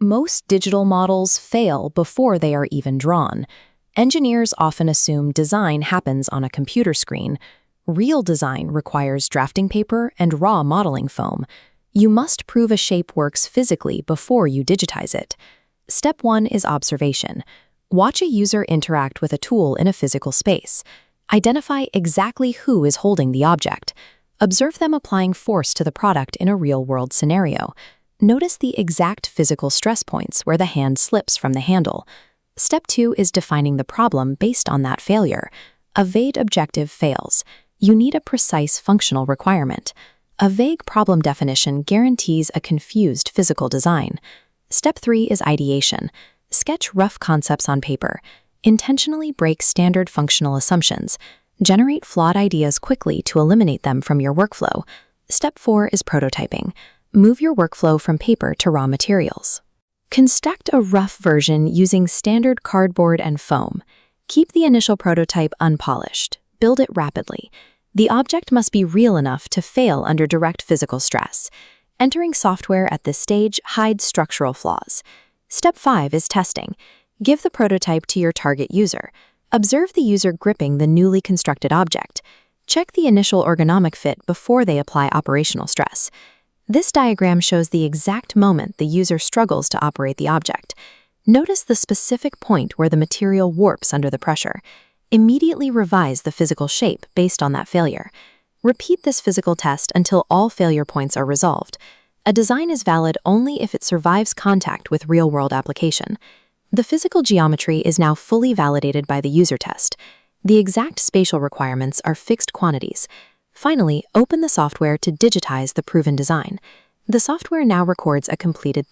Most digital models fail before they are even drawn. Engineers often assume design happens on a computer screen. Real design requires drafting paper and raw modeling foam. You must prove a shape works physically before you digitize it. Step 1 is observation. Watch a user interact with a tool in a physical space. Identify exactly who is holding the object. Observe them applying force to the product in a real-world scenario. Notice the exact physical stress points where the hand slips from the handle. Step 2 is defining the problem based on that failure. A vague objective fails. You need a precise functional requirement. A vague problem definition guarantees a confused physical design. Step 3 is ideation. Sketch rough concepts on paper. Intentionally break standard functional assumptions. Generate flawed ideas quickly to eliminate them from your workflow. Step 4 is prototyping. Move your workflow from paper to raw materials. Construct a rough version using standard cardboard and foam. Keep the initial prototype unpolished. Build it rapidly. The object must be real enough to fail under direct physical stress. Entering software at this stage hides structural flaws. Step 5 is testing. Give the prototype to your target user. Observe the user gripping the newly constructed object. Check the initial ergonomic fit before they apply operational stress. This diagram shows the exact moment the user struggles to operate the object. Notice the specific point where the material warps under the pressure. Immediately revise the physical shape based on that failure. Repeat this physical test until all failure points are resolved. A design is valid only if it survives contact with real-world application. The physical geometry is now fully validated by the user test. The exact spatial requirements are fixed quantities. Finally, open the software to digitize the proven design. The software now records a completed thought.